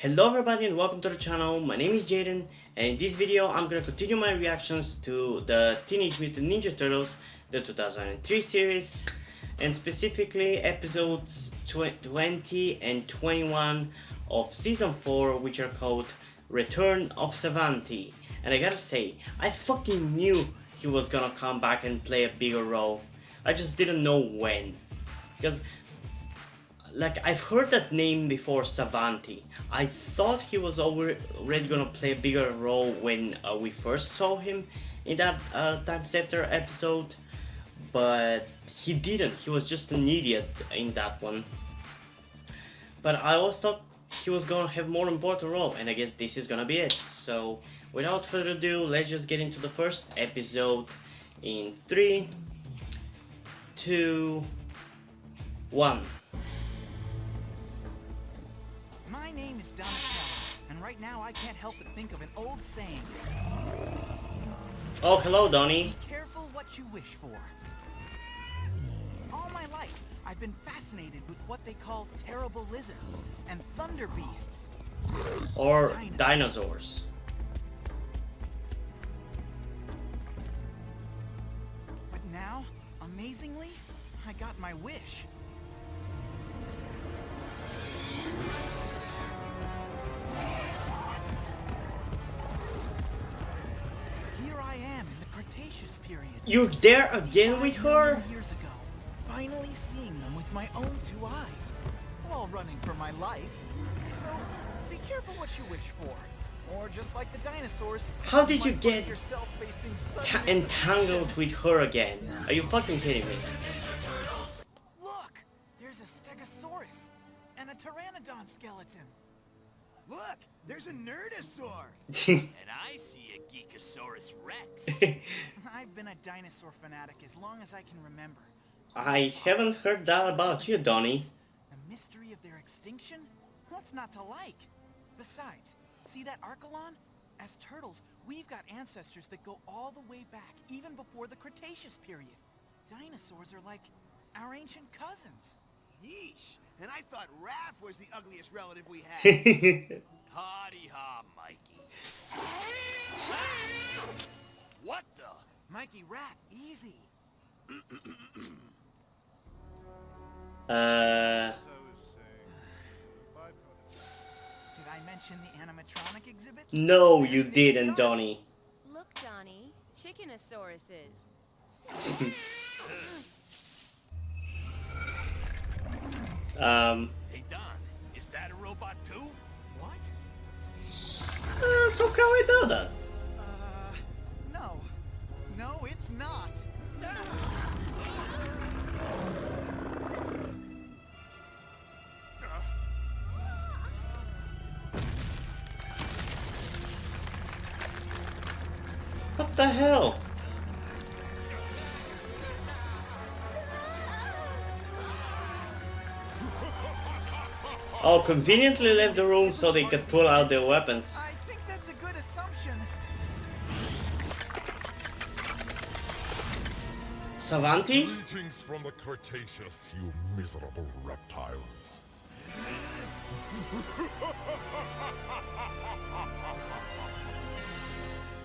Hello everybody and welcome to the channel. My name is Jaden, and in this video I'm gonna continue my reactions to the Teenage Mutant Ninja Turtles, the 2003 series, and specifically episodes 20 and 21 of season 4, which are called Return of Savanti. And I gotta say, I fucking knew he was gonna come back and play a bigger role. I just didn't know when. Because I've heard that name before, Savanti. I thought he was already gonna play a bigger role when we first saw him in that Time Scepter episode, but he didn't. He was just an idiot in that one. But I always thought he was gonna have more important role, and I guess this is gonna be it. So without further ado, let's just get into the first episode in 3, 2, 1. My name is Donatello, and right now I can't help but think of an old saying. Oh, hello, Donnie. Be careful what you wish for. All my life, I've been fascinated with what they call terrible lizards and thunder beasts. Or dinosaurs. But now, amazingly, I got my wish. Here I am in the Cretaceous period. You're there again with her? Years ago, finally seeing them with my own two eyes, while running for my life. So, be careful what you wish for, or just like the dinosaurs. How did you might get find yourself facing sudden entangled with her again? Are you fucking kidding me? Look, there's a Stegosaurus and a Pteranodon skeleton. Look, there's a Nerdosaur. And I see a Geekosaurus Rex. I've been a dinosaur fanatic as long as I can remember. I haven't heard that about you, Donnie. The mystery of their extinction? What's not to like? Besides, see that Archelon? As turtles, we've got ancestors that go all the way back, even before the Cretaceous period. Dinosaurs are like our ancient cousins. Yeesh. And I thought Raph was the ugliest relative we had. Hardy ha, Mikey. What the? Mikey Rat, easy. Did I mention the animatronic exhibit? No, you didn't, Donnie. Look, Donnie, chickenosauruses. Hey, Don, is that a robot too? What? So can we do that? No. No, it's not. What the hell? Oh, conveniently left the room so they could pull out their weapons. I think that's a good assumption. Savanti? Greetings from the Cretaceous, you miserable reptiles.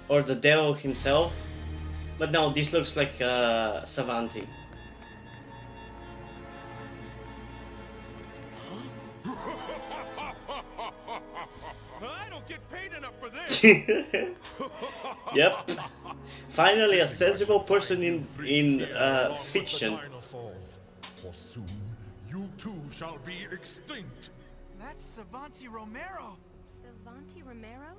Or the devil himself? But no, this looks like Savanti. I don't get paid enough for this. Yep. Finally, a sensible person in fiction. Dinosaurs, for soon you too shall be extinct. That's Savanti Romero. Savanti Romero?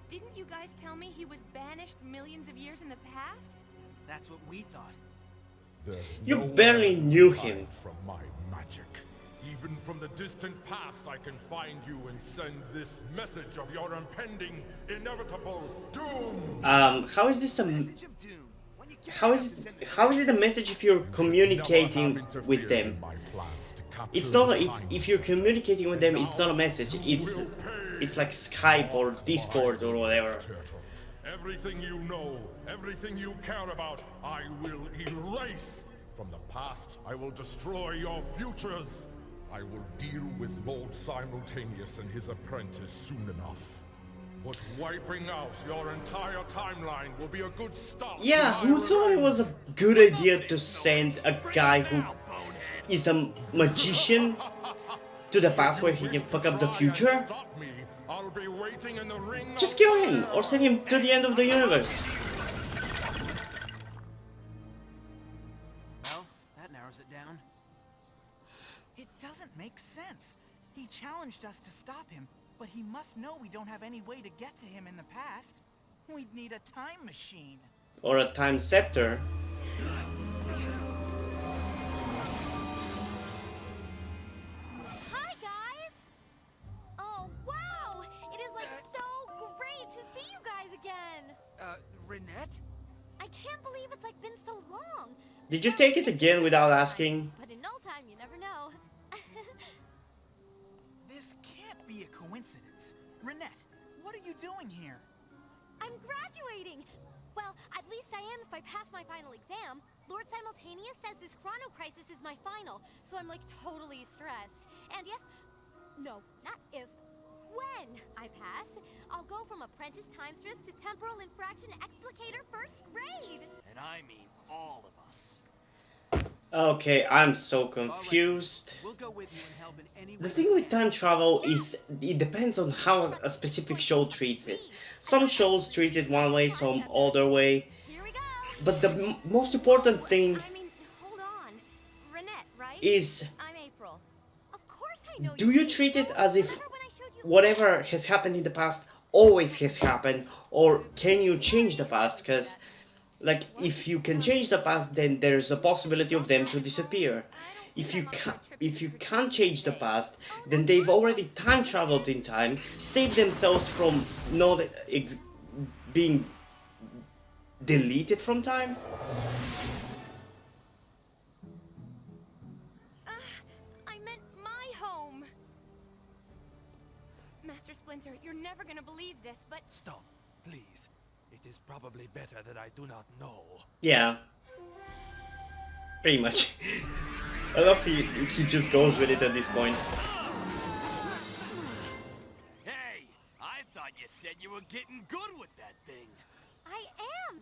Didn't you guys tell me he was banished millions of years in the past? That's what we thought. There's You nowhere barely to knew hide him. from my magic. Even from the distant past, I can find you and send this message of your impending, inevitable doom. How is this a Message of doom. When you get how is it a message if you're communicating with them? It's not if you're communicating with them, it's not a message. It's like Skype or Discord or whatever. Everything you know, everything you care about, I will erase. From the past, I will destroy your futures. I will deal with Lord Simultaneous and his apprentice soon enough. But wiping out your entire timeline will be a good start. Yeah, who thought it was a good idea to send a guy who is a magician to the past where he can fuck up the future? Stop me. I'll be waiting in the ring. Just kill him or send him to the end of the universe. Well, that narrows it down. It doesn't make sense. He challenged us to stop him, but he must know we don't have any way to get to him in the past. We'd need a time machine. Or a time scepter. Hi, guys! Oh, wow! It is like so great to see you guys again! Renette? I can't believe it's like been so long. Did you take it again without asking? But in no time, you never know. This can't be a coincidence. Renette, what are you doing here? I'm graduating! Well, at least I am if I pass my final exam. Lord Simultaneous says this chrono crisis is my final, so I'm like totally stressed. And no, not if, when I pass, I'll go from apprentice time stress to temporal infraction explicator first grade. And I mean all of us. Okay, I'm so confused. We'll go with you and help in any way. The thing with time travel is it depends on how a specific show treats it. Some shows treat it one way, some other way. Here we go. But the most important thing I mean, hold on. Renette, right? is, I'm April. Of course I know do you treat it as if whatever has happened in the past always has happened, or can you change the past? Because, like, if you can change the past, then there's a possibility of them to disappear. If you can't change the past, then they've already time traveled in time, saved themselves from not being deleted from time. I meant my home. Master Splinter, you're never gonna believe this, but Stop, please. It is probably better that I do not know. Yeah, pretty much. I love he just goes with it at this point. Hey, I thought you said you were getting good with that thing. I am.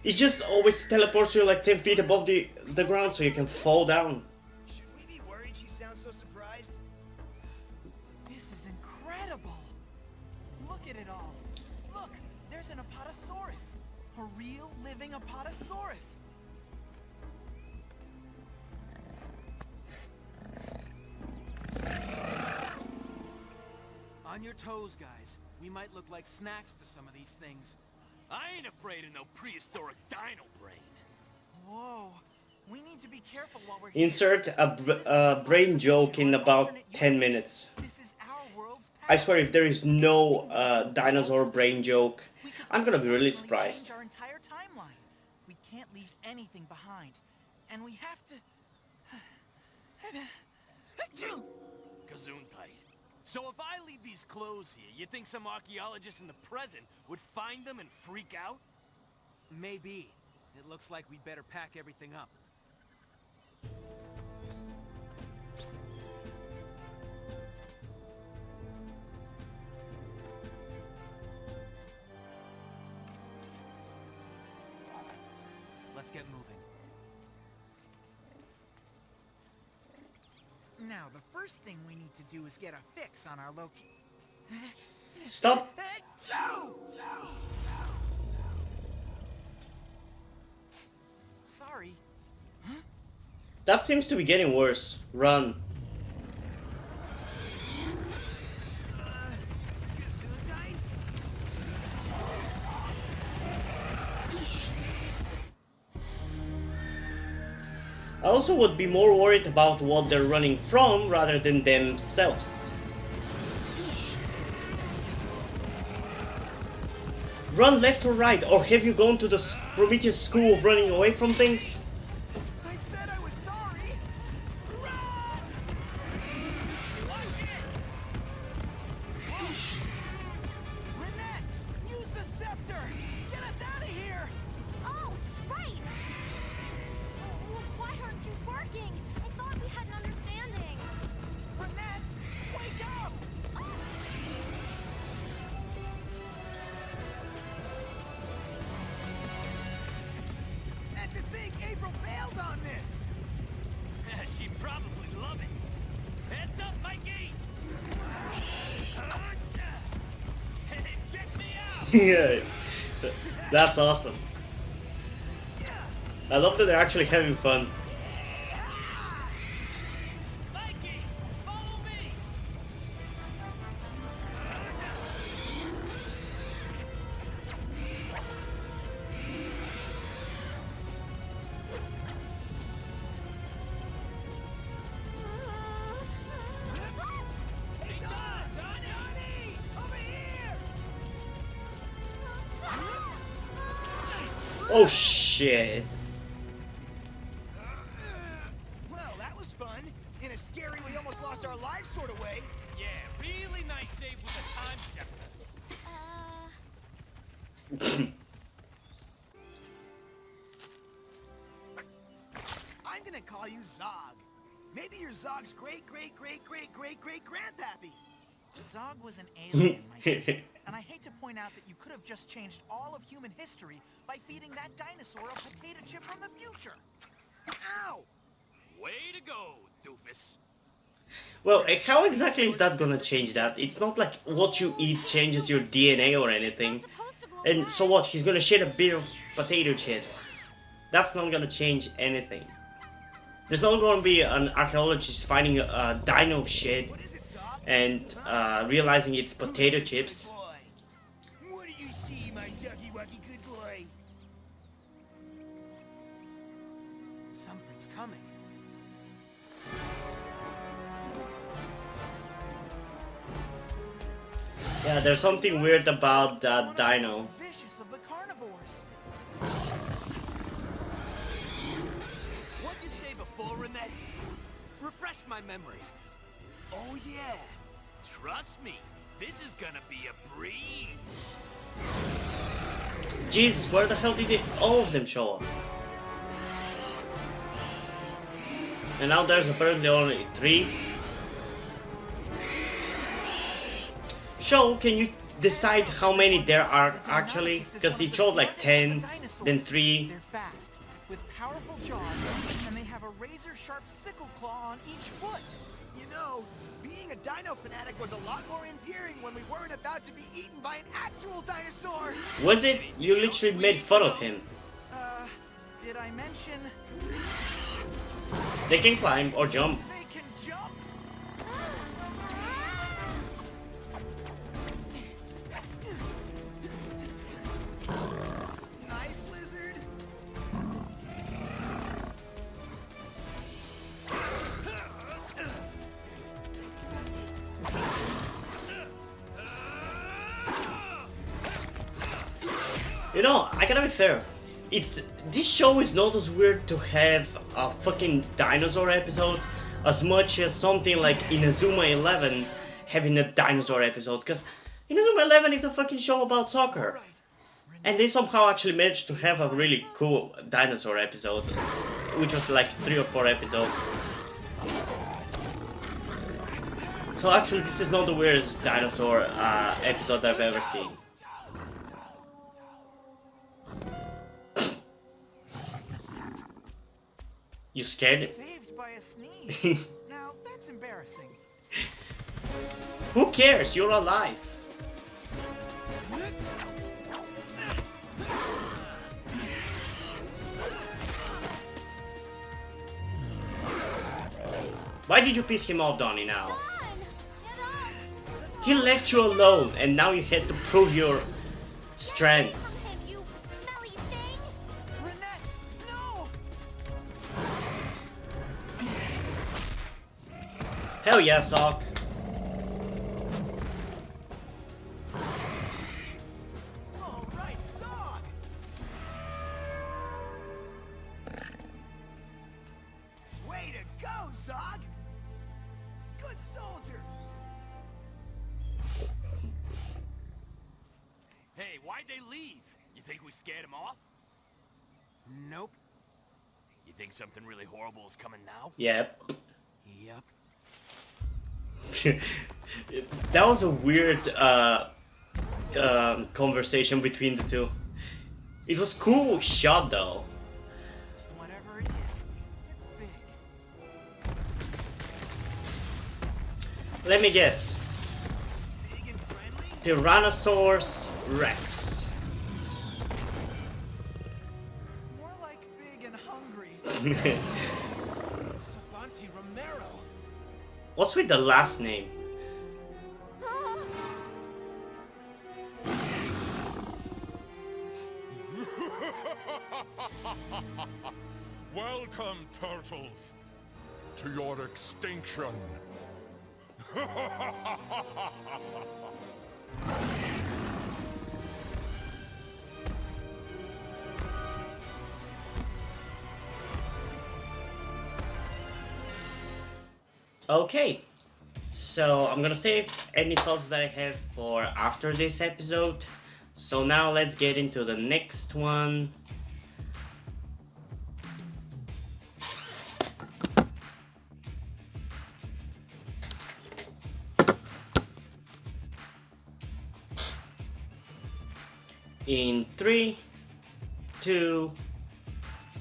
It just always teleports you like 10 feet above the ground so you can fall down. Should we be worried she sounds so surprised? This is incredible. Look at it all. Look, there's an Apatosaurus. A real living Apatosaurus. On your toes, guys. We might look like snacks to some of these things. I ain't afraid of no prehistoric dino brain. Whoa. We need to be careful while we're here. Insert a brain joke in about 10 minutes. This is our world's I swear, if there is no dinosaur brain joke, I'm gonna be really surprised. Our entire timeline. We can't leave anything behind, and we have to. Gesundheit. So if I leave these clothes here, you think some archaeologist in the present would find them and freak out? Maybe. It looks like we'd better pack everything up. Let's get moving. Now, the first thing we need to do is get a fix on our Stop! Sorry. That seems to be getting worse. Run. Gesundheit? I also would be more worried about what they're running from rather than themselves. Run left or right, or have you gone to the Prometheus school of running away from things? I said I was sorry. Renette, use the scepter. Get us out of here. Oh, right. Why aren't you working? I Yeah, that's awesome. I love that they're actually having fun. Mikey, follow me. Hey, Don! Donnie! Over here! Oh shit. Well, that was fun. In a scary, we almost lost our lives sort of way. Yeah, really nice save with the time scepter. I'm gonna call you Zog. Maybe you're Zog's great-great-great-great-great-great-grandpappy. Zog was an alien, Mikey. And I hate to point out that you could have just changed all of human history by feeding that dinosaur a potato chip from the future. Ow! Way to go, doofus. Well, how exactly is that gonna change that? It's not like what you eat changes your DNA or anything. And so what? He's gonna share a bit of potato chips. That's not gonna change anything. There's not gonna be an archaeologist finding a dino shit What is it, Zog? and realizing it's potato chips. Good boy. What do you see, my Zoggy-Woggy good boy? Something's coming. Yeah, there's something weird about that One of the dino. most vicious of the carnivores. What'd you say before, Renette? Refresh my memory. Oh yeah. Trust me, this is gonna be a breeze. Jesus, where the hell did all of them show up? And now there's apparently only 3. So, can you decide how many there are actually? Because it showed like 10, then 3. They're fast, with powerful jaws, and they have a razor-sharp sickle claw on each foot. You know, being a dino fanatic was a lot more endearing when we weren't about to be eaten by an actual dinosaur. Was it? You literally made fun of him. Did I mention They can climb or jump. they can jump? Nice lizard. You know, I gotta be fair. This show is not as weird to have a fucking dinosaur episode as much as something like Inazuma 11 having a dinosaur episode. Because Inazuma 11 is a fucking show about soccer. And they somehow actually managed to have a really cool dinosaur episode, which was like 3 or 4 episodes. So actually, this is not the weirdest dinosaur episode I've ever seen. You scared him? Saved by a sneeze. Now, that's embarrassing. Who cares? You're alive. Why did you piss him off, Donnie, now? Come on, get up. He left you alone, and now you had to prove your strength. From him, you smelly thing. Renette, no! Hell yeah, Sock. All right, Zog. Way to go, Zog. Good soldier. Hey, why'd they leave? You think we scared them off? Nope. You think something really horrible is coming now? Yep. Yep. That was a weird conversation between the two. It was cool shot though. Whatever it is, it's big. Let me guess. Big and friendly. Tyrannosaurus Rex. More like big and hungry. Savanti Romero. What's with the last name? Welcome, turtles, to your extinction. Okay, so I'm gonna save any thoughts that I have for after this episode. So now let's get into the next one. In 3, 2,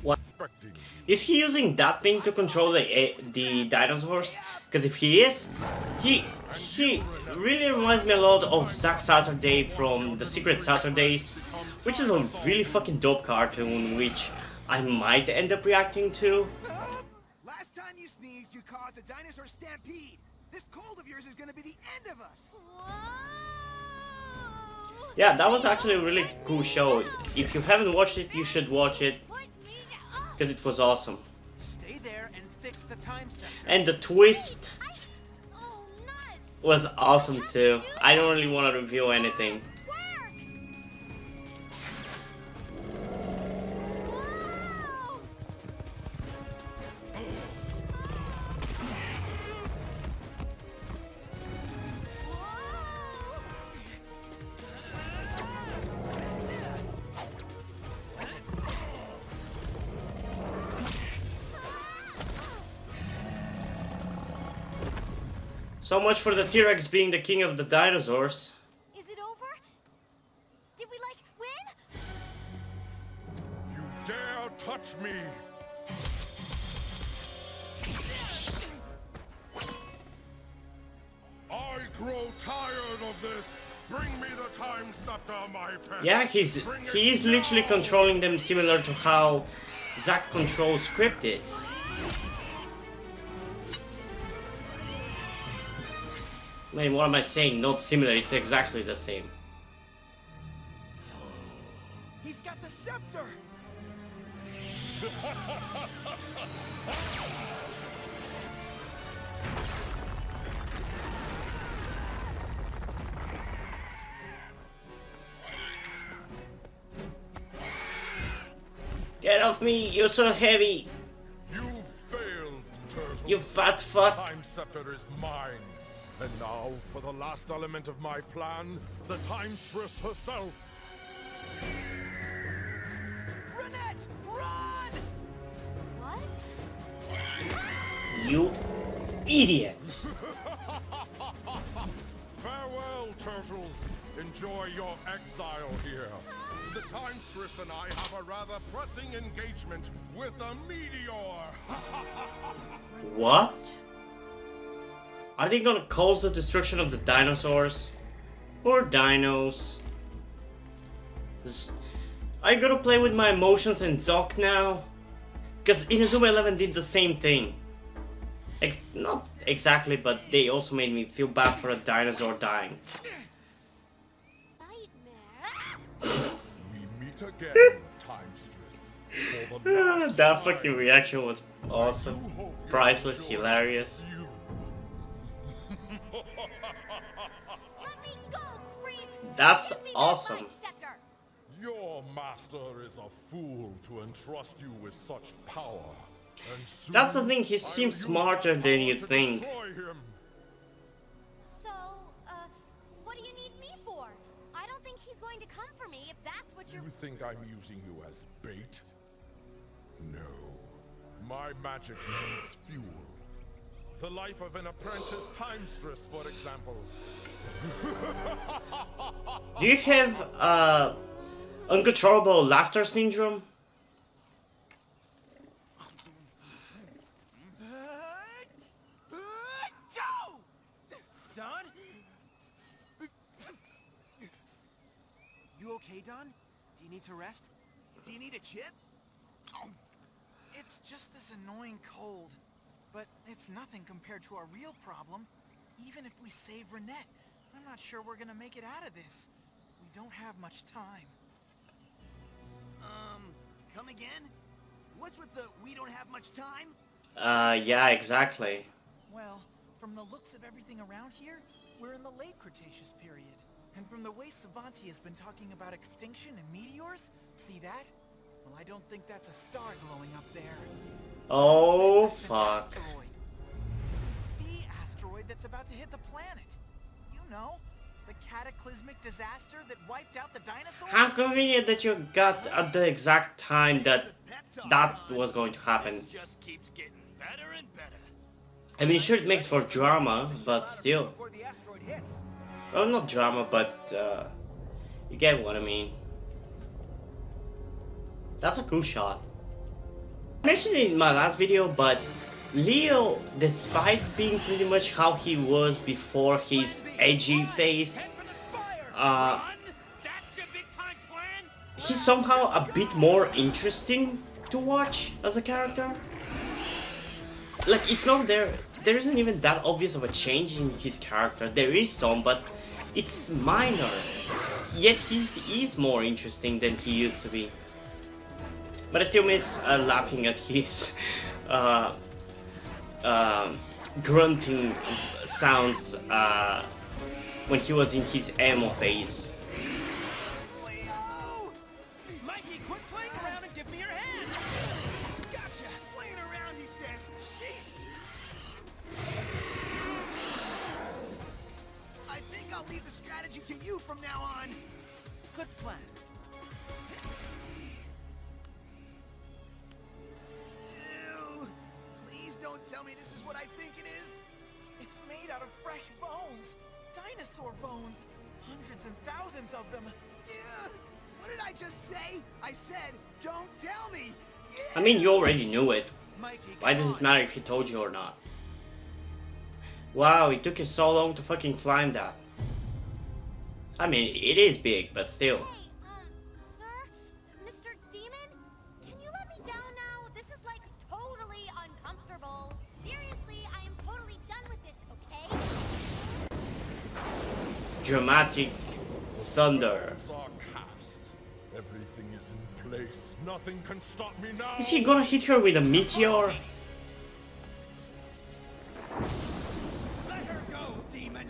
1. Is he using that thing to control the dinosaurs? Because if he is, he really reminds me a lot of Zack Saturday from the Secret Saturdays, which is a really fucking dope cartoon, which I might end up reacting to. Last time you sneezed, you caused a dinosaur stampede. This cold of yours is gonna be the end of us. Yeah, that was actually a really cool show. If you haven't watched it, you should watch it, because it was awesome. Stay there and fix the time center. And the twist was awesome too. I don't really want to review anything. So much for the T-Rex being the king of the dinosaurs. Is it over? Did we, like, win? You dare touch me! I grow tired of this! Bring me the time scepter, my pet! Yeah, he's literally controlling them similar to how Zack controls cryptids. Man, what am I saying? Not similar, it's exactly the same. He's got the scepter. Get off me, you're so heavy! You failed, turtle! You fat fuck! Time scepter is mine! And now, for the last element of my plan, the Timstress herself! Renette, run! What? You idiot! Farewell, turtles! Enjoy your exile here. The Timstress and I have a rather pressing engagement with a meteor! What? Are they gonna cause the destruction of the dinosaurs? Poor dinos. Are you gonna play with my emotions and Zoc now? Because Inazuma 11 did the same thing. Not exactly, but they also made me feel bad for a dinosaur dying. Nightmare. We meet again, Timstress. For the last That time. fucking reaction was awesome. Priceless, hilarious. Let me go, creep! That's Give me that awesome. life scepter. Your master is a fool to entrust you with such power. And soon That's the thing, he I'll seems use smarter that than power you to think. destroy him. So, what do you need me for? I don't think he's going to come for me if that's what you're... You think I'm using you as bait? No. My magic needs fuel. The life of an apprentice Timstress, for example. Do you have uncontrollable laughter syndrome? Son? okay, Don? Do you need to rest? Do you need a chip? Oh, It's just this annoying cold. But it's nothing compared to our real problem. Even if we save Renette, I'm not sure we're gonna make it out of this. We don't have much time. Come again? What's with the we don't have much time? Yeah, exactly. Well, from the looks of everything around here, we're in the late Cretaceous period. And from the way Savanti has been talking about extinction and meteors, see that? Well, I don't think that's a star glowing up there. Oh, That's an fuck. asteroid. The asteroid that's about to hit the planet. You know, the cataclysmic disaster that wiped out the dinosaurs? How convenient that you got at the exact time that that was going to happen. This just keeps getting better and better. I mean, sure, it makes for drama, but still. Before the asteroid hits. Well, not drama, but you get what I mean. That's a cool shot. I mentioned it in my last video, but Leo, despite being pretty much how he was before his edgy phase, Run! That's your big time plan? he's somehow a bit more interesting to watch as a character. Like, it's not there isn't even that obvious of a change in his character. There is some, but it's minor. Yet he is more interesting than he used to be. But I still miss laughing at his grunting sounds when he was in his emo phase. Leo! Mikey, quit playing around and give me your hand! Gotcha! Playing around, he says. Sheesh! I think I'll leave the strategy to you from now on. Good plan. Ew. Please don't tell me this is what I think it is. It's made out of fresh bones. Dinosaur bones. Hundreds and thousands of them. Yeah. What did I just say? I said, don't tell me. Yeah. I mean, you already knew it. Mikey, Why come does it on. matter if he told you or not? Wow, it took you so long to fucking climb that. I mean, it is big, but still. Hey, sir? Mr. Demon? Can you let me down now? This is like totally uncomfortable. Seriously, I am totally done with this, okay? Dramatic thunder. Spells are cast. Everything is in place. Nothing can stop me now. Is he gonna hit her with a meteor? Let her go, demon.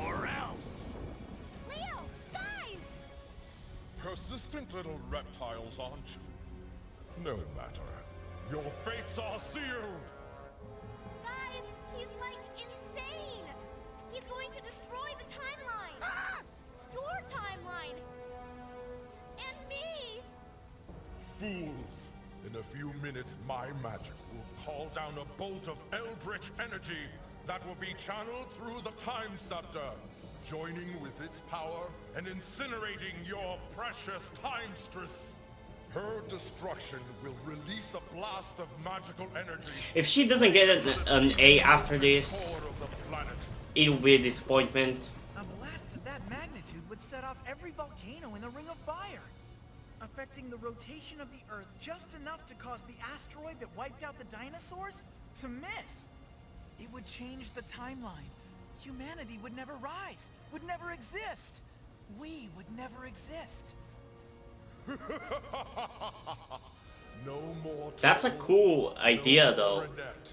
Or else. Leo, guys! Persistent little reptiles, aren't you? No matter. Your fates are sealed. Guys, he's like insane! He's going to destroy the timeline! Ah! Your timeline! And me! Fools. In a few minutes, my magic will call down a bolt of eldritch energy that will be channeled through the Time Scepter, joining with its power and incinerating your precious Timestress. Her destruction will release a blast of magical energy. If she doesn't get an A after this, Core of the planet. it'll be a disappointment. A blast of that magnitude would set off every volcano in the Ring of Fire, affecting the rotation of the Earth just enough to cause the asteroid that wiped out the dinosaurs to miss. It would change the timeline. Humanity would never rise, would never exist. We would never exist. No more. That's a temples, cool idea, no though. more Renette.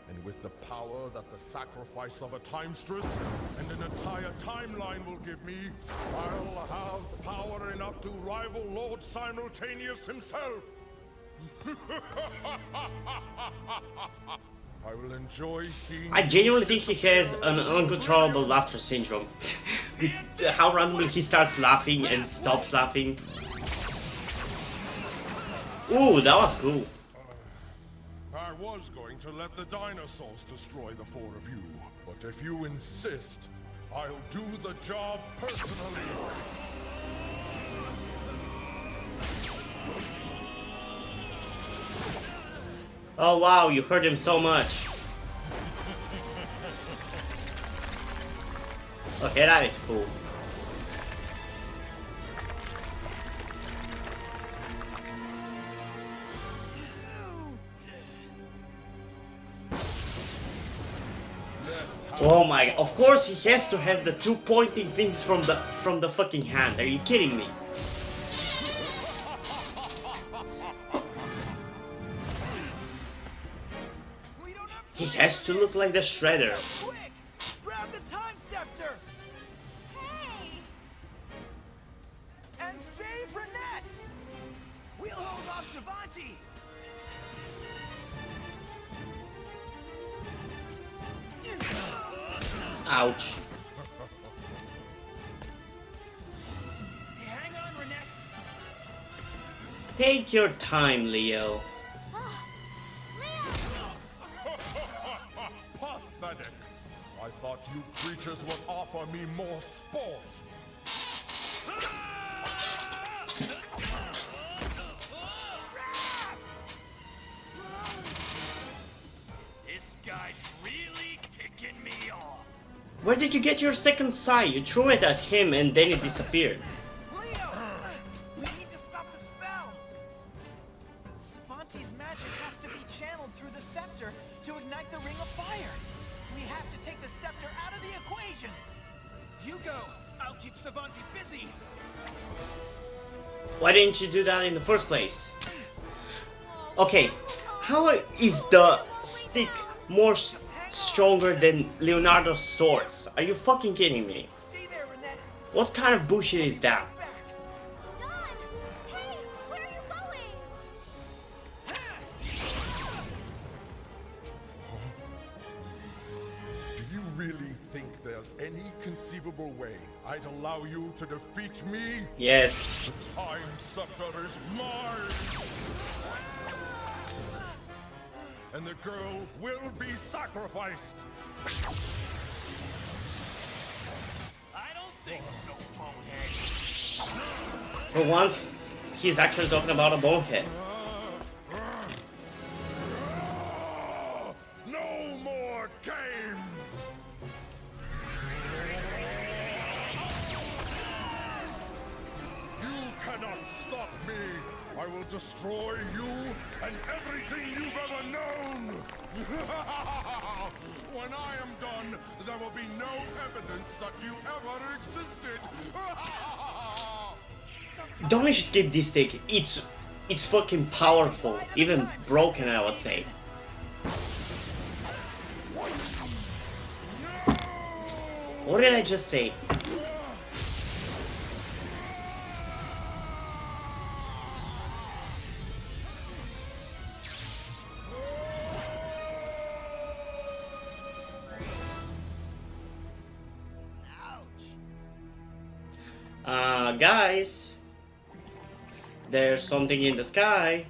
And with the power that the sacrifice of a Timestress and an entire timeline will give me, I'll have power enough to rival Lord Simultaneous himself. I will enjoy seeing. I genuinely think he has an uncontrollable laughter syndrome. With how randomly he starts laughing and stops laughing. Ooh, that was cool. I was going to let the dinosaurs destroy the four of you, but if you insist, I'll do the job personally. Oh wow, you hurt him so much. Okay, that is cool. Oh my, of course he has to have the two pointing things from the fucking hand. Are you kidding me? He has to look like the Shredder. Quick! Grab the time scepter! Hey! And save Renette! We'll hold off Savanti! Ouch. Hang on, Renette! Take your time, Leo. Pathetic. I thought you creatures would offer me more sport. This guy's really ticking me off. Where did you get your second sai? You threw it at him and then it disappeared. Leo! We need to stop the spell! Savanti's magic has to be channeled through the scepter to ignite the ring of fire. We have to take the scepter out of the equation. You go! I'll keep Savanti busy! Why didn't you do that in the first place? Okay, how is the stick more stronger than Leonardo's swords? Are you fucking kidding me? Stay there, Renette! What kind of bullshit is that? Back! Don! Hey! Where are you going? Do you really think there's any conceivable way I'd allow you to defeat me? Yes. The time scepter is mine! And the girl will be sacrificed! I don't think so, bonehead. For once, he's actually talking about a bonehead. No more games! You cannot stop me! I will destroy you and everything you've ever known! When I am done, there will be no evidence that you ever existed! Don't skip this stick. It's fucking powerful. Even broken, I would say. What did I just say? Guys, there's something in the sky.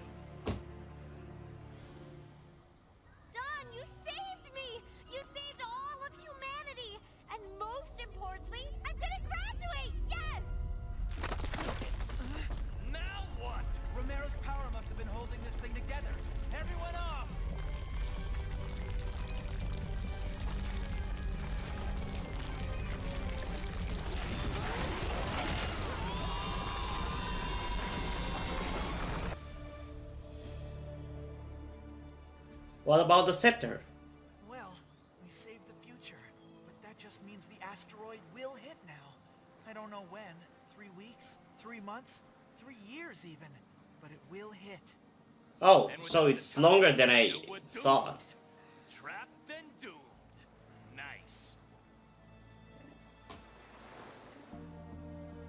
Don, you saved me! You saved all of humanity! And most importantly, I'm gonna graduate! Yes! Now what? Romero's power must have been holding this thing together. Everyone off! What about the scepter? Well, we saved the future, but that just means the asteroid will hit now. I don't know when. 3 weeks? 3 months? 3 years even. But it will hit. Oh, And so without it's the longer time than I scepter, we're doomed. thought. Trapped and doomed. Nice.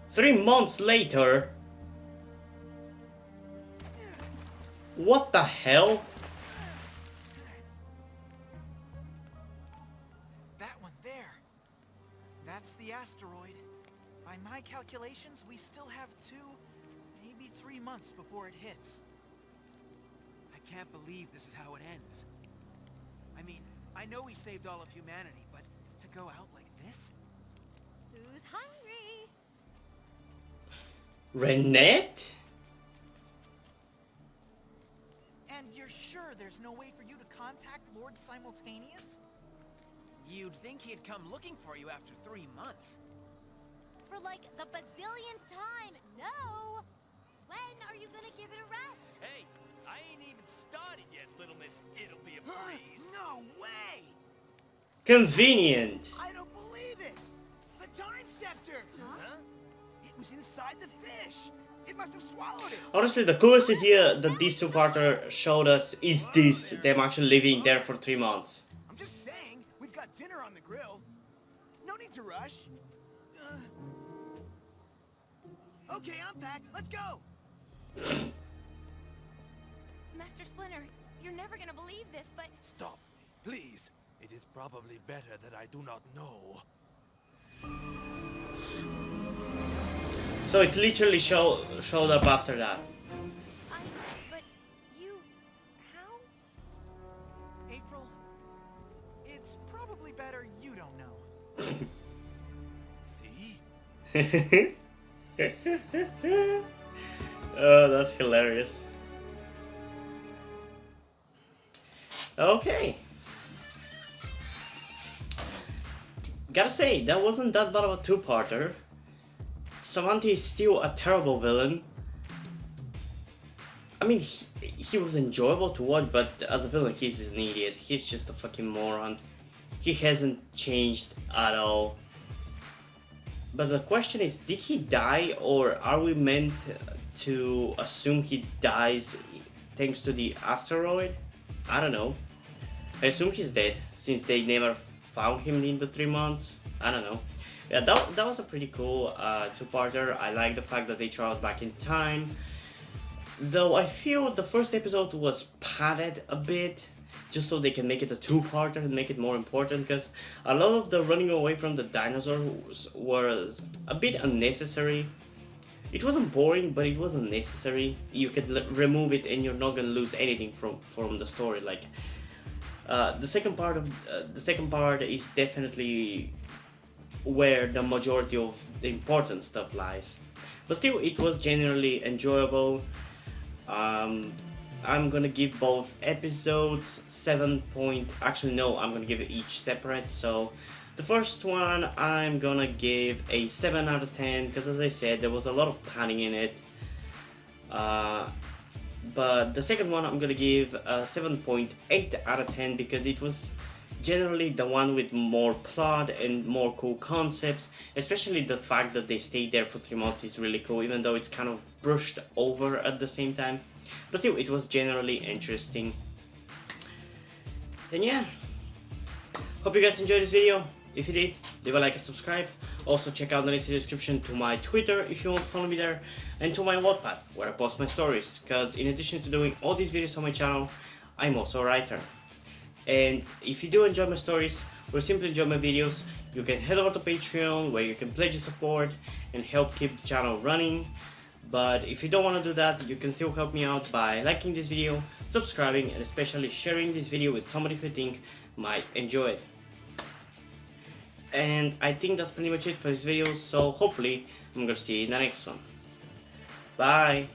3 months later? What the hell? That one there. That's the asteroid. By my calculations, we still have 2, maybe 3 months before it hits. I can't believe this is how it ends. I mean, I know we saved all of humanity, but to go out like this? Who's hungry? Renette? And you're sure there's no way for you to contact Lord Simultaneous? You'd think he'd come looking for you after 3 months. For like the bazillionth time, no! When are you gonna give it a rest? Hey, I ain't even started yet, little miss. It'll be a breeze. No way! Convenient. I don't believe it! The time scepter! Huh? It was inside the fish! It must have swallowed it! Honestly, the coolest idea that this two-parter showed us is this, them actually living there for 3 months. I'm just saying, we've got dinner on the grill. No need to rush. Okay, I'm packed. Let's go! Master Splinter, you're never gonna believe this, but Stop, please. It is probably better that I do not know. So it literally showed up after that. but you, how? April, it's probably better you don't know. See? Oh, that's hilarious. Okay. Gotta say, that wasn't that bad of a two-parter. Savanti is still a terrible villain. I mean, he was enjoyable to watch, but as a villain, he's an idiot. He's just a fucking moron. He hasn't changed at all. But the question is, did he die, or are we meant to assume he dies thanks to the asteroid? I don't know. I assume he's dead, since they never found him in the 3 months. I don't know. Yeah, that was a pretty cool two-parter. I like the fact that they traveled back in time. Though I feel the first episode was padded a bit, just so they can make it a two-parter and make it more important, because a lot of the running away from the dinosaurs was a bit unnecessary. It wasn't boring, but it wasn't necessary. You could remove it and you're not gonna lose anything from the story. Like the second part is definitely where the majority of the important stuff lies. But still, it was generally enjoyable. I'm gonna give both episodes 7 point. Actually, no, I'm gonna give it each separate. So, the first one I'm gonna give a 7 out of 10 because, as I said, there was a lot of panning in it. But the second one I'm gonna give a 7.8 out of 10 because it was generally the one with more plot and more cool concepts. Especially the fact that they stayed there for 3 months is really cool, even though it's kind of brushed over at the same time. But still, it was generally interesting. And yeah, hope you guys enjoyed this video. If you did, leave a like and subscribe. Also check out the link in the description to my Twitter if you want to follow me there, and to my Wattpad where I post my stories, because in addition to doing all these videos on my channel, I'm also a writer. And if you do enjoy my stories or simply enjoy my videos, you can head over to Patreon where you can pledge your support and help keep the channel running. But if you don't want to do that, you can still help me out by liking this video, subscribing, and especially sharing this video with somebody who you think might enjoy it. And I think that's pretty much it for this video, so hopefully I'm gonna see you in the next one. Bye!